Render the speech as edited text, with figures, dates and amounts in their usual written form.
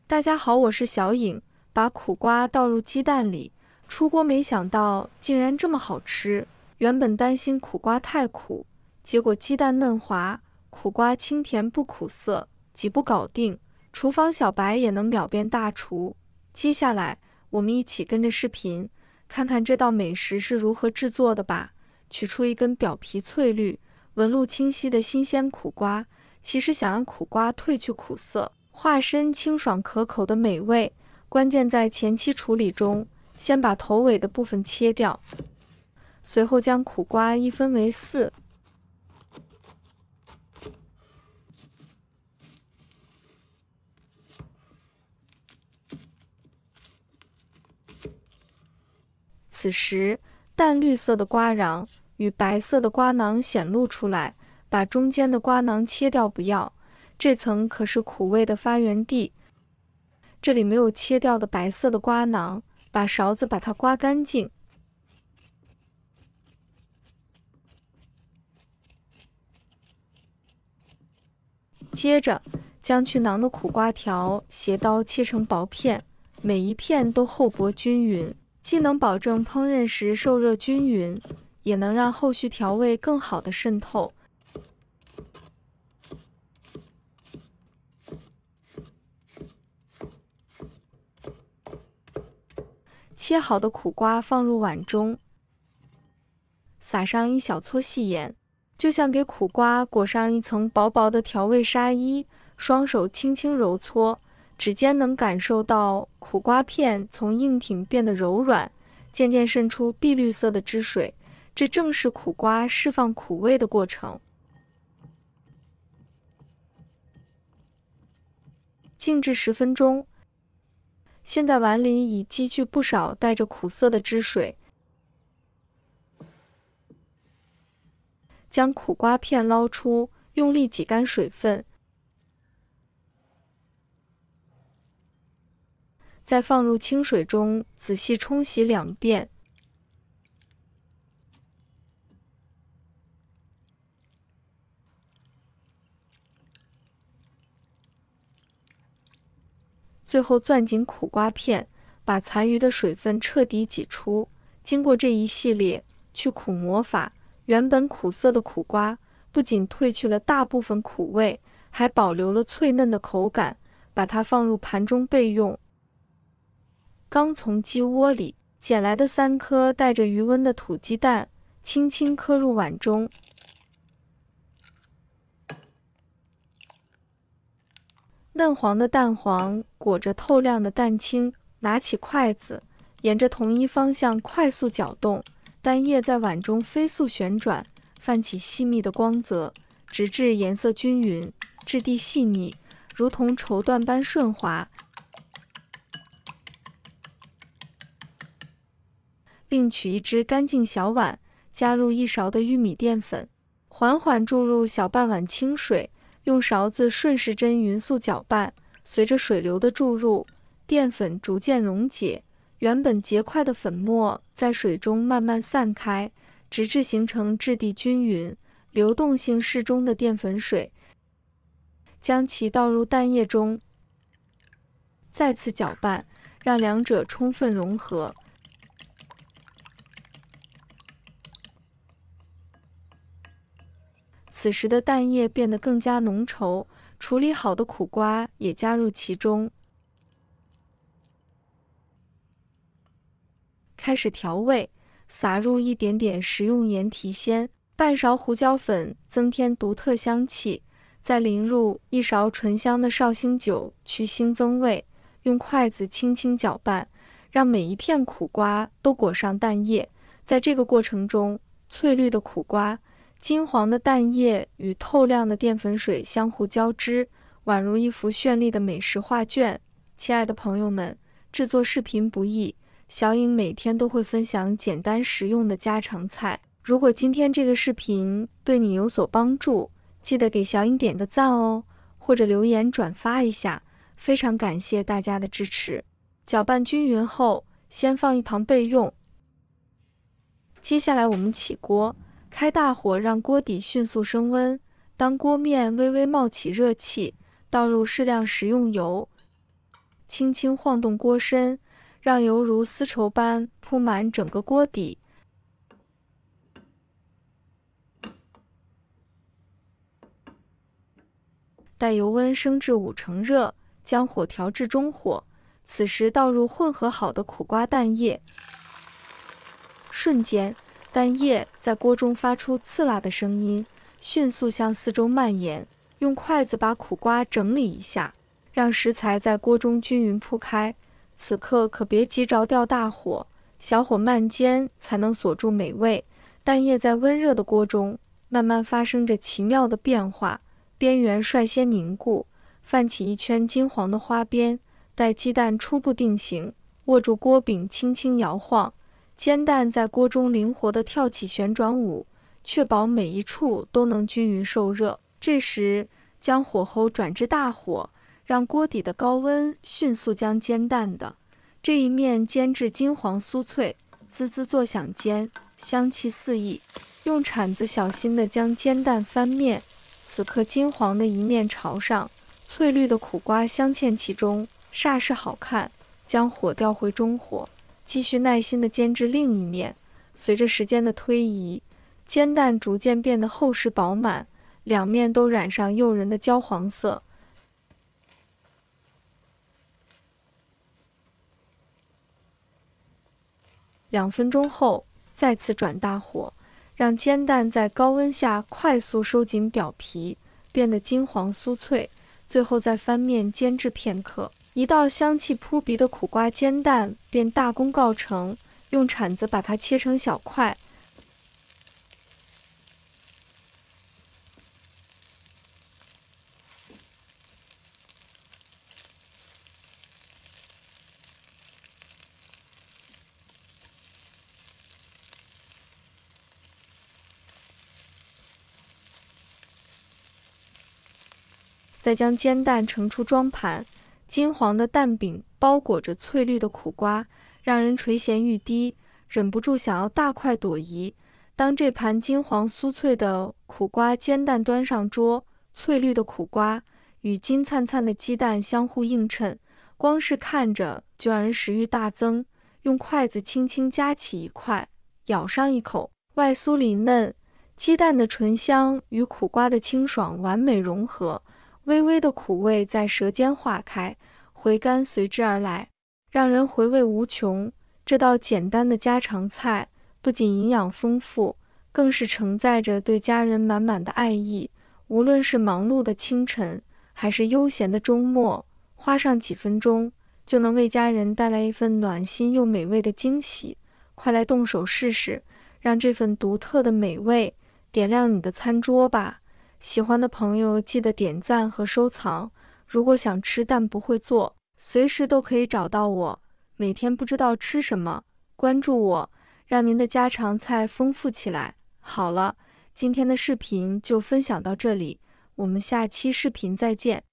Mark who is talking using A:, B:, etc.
A: 大家好，我是小颖。把苦瓜倒入鸡蛋里，出锅没想到竟然这么好吃。原本担心苦瓜太苦，结果鸡蛋嫩滑，苦瓜清甜不苦涩，几步搞定。厨房小白也能秒变大厨。接下来，我们一起跟着视频，看看这道美食是如何制作的吧。取出一根表皮翠绿、纹路清晰的新鲜苦瓜，其实想让苦瓜褪去苦涩，化身清爽可口的美味，关键在前期处理中。先把头尾的部分切掉，随后将苦瓜一分为4，此时淡绿色的瓜瓤与白色的瓜囊显露出来，把中间的瓜囊切掉不要，这层可是苦味的发源地。这里没有切掉的白色的瓜囊，把勺子把它刮干净。接着将去囊的苦瓜条斜刀切成薄片，每一片都厚薄均匀，既能保证烹饪时受热均匀，也能让后续调味更好的渗透。切好的苦瓜放入碗中，撒上一小撮细盐，就像给苦瓜裹上一层薄薄的调味纱衣。双手轻轻揉搓，指尖能感受到苦瓜片从硬挺变得柔软，渐渐渗出碧绿色的汁水，这正是苦瓜释放苦味的过程。静置10分钟。现在碗里已积聚不少带着苦涩的汁水，将苦瓜片捞出，用力挤干水分，再放入清水中仔细冲洗2遍。最后攥紧苦瓜片，把残余的水分彻底挤出。经过这一系列去苦磨法，原本苦涩的苦瓜不仅褪去了大部分苦味，还保留了脆嫩的口感。把它放入盘中备用。刚从鸡窝里捡来的3颗带着余温的土鸡蛋，轻轻磕入碗中。嫩黄的蛋黄裹着透亮的蛋清，拿起筷子，沿着同一方向快速搅动，蛋液在碗中飞速旋转，泛起细密的光泽，直至颜色均匀，质地细腻，如同绸缎般顺滑。另取一只干净小碗，加入1勺的玉米淀粉，缓缓注入小半碗清水，用勺子顺时针匀速搅拌，随着水流的注入，淀粉逐渐溶解，原本结块的粉末在水中慢慢散开，直至形成质地均匀、流动性适中的淀粉水。将其倒入蛋液中，再次搅拌，让两者充分融合。此时的蛋液变得更加浓稠，处理好的苦瓜也加入其中。开始调味，撒入一点点食用盐提鲜，半勺胡椒粉增添独特香气，再淋入1勺醇香的绍兴酒去腥增味，用筷子轻轻搅拌，让每一片苦瓜都裹上蛋液。在这个过程中，翠绿的苦瓜、金黄的蛋液与透亮的淀粉水相互交织，宛如一幅绚丽的美食画卷。亲爱的朋友们，制作视频不易，小颖每天都会分享简单实用的家常菜。如果今天这个视频对你有所帮助，记得给小颖点个赞哦，或者留言转发一下，非常感谢大家的支持。搅拌均匀后，先放一旁备用。接下来我们起锅，开大火让锅底迅速升温，当锅面微微冒起热气，倒入适量食用油，轻轻晃动锅身，让犹如丝绸般铺满整个锅底。待油温升至50%热，将火调至中火，此时倒入混合好的苦瓜蛋液。瞬间，蛋液在锅中发出刺辣的声音，迅速向四周蔓延。用筷子把苦瓜整理一下，让食材在锅中均匀铺开。此刻可别急着掉大火，小火慢煎才能锁住美味。蛋液在温热的锅中慢慢发生着奇妙的变化，边缘率先凝固，泛起一圈金黄的花边。待鸡蛋初步定型，握住锅柄轻轻摇晃，煎蛋在锅中灵活地跳起旋转舞，确保每一处都能均匀受热。这时，将火候转至大火，让锅底的高温迅速将煎蛋的这一面煎至金黄酥脆，滋滋作响间，香气四溢。用铲子小心地将煎蛋翻面，此刻金黄的一面朝上，翠绿的苦瓜镶嵌其中，煞是好看。将火调回中火，继续耐心地煎至另一面。随着时间的推移，煎蛋逐渐变得厚实饱满，两面都染上诱人的焦黄色。2分钟后，再次转大火，让煎蛋在高温下快速收紧表皮，变得金黄酥脆。最后再翻面煎至片刻，一道香气扑鼻的苦瓜煎蛋便大功告成。用铲子把它切成小块。再将煎蛋盛出装盘，金黄的蛋饼包裹着翠绿的苦瓜，让人垂涎欲滴，忍不住想要大快朵颐。当这盘金黄酥脆的苦瓜煎蛋端上桌，翠绿的苦瓜与金灿灿的鸡蛋相互映衬，光是看着就让人食欲大增。用筷子轻轻夹起一块，咬上一口，外酥里嫩，鸡蛋的醇香与苦瓜的清爽完美融合。微微的苦味在舌尖化开，回甘随之而来，让人回味无穷。这道简单的家常菜不仅营养丰富，更是承载着对家人满满的爱意。无论是忙碌的清晨，还是悠闲的周末，花上几分钟就能为家人带来一份暖心又美味的惊喜。快来动手试试，让这份独特的美味点亮你的餐桌吧。喜欢的朋友记得点赞和收藏。如果想吃但不会做，随时都可以找到我。每天不知道吃什么，关注我，让您的家常菜丰富起来。好了，今天的视频就分享到这里，我们下期视频再见。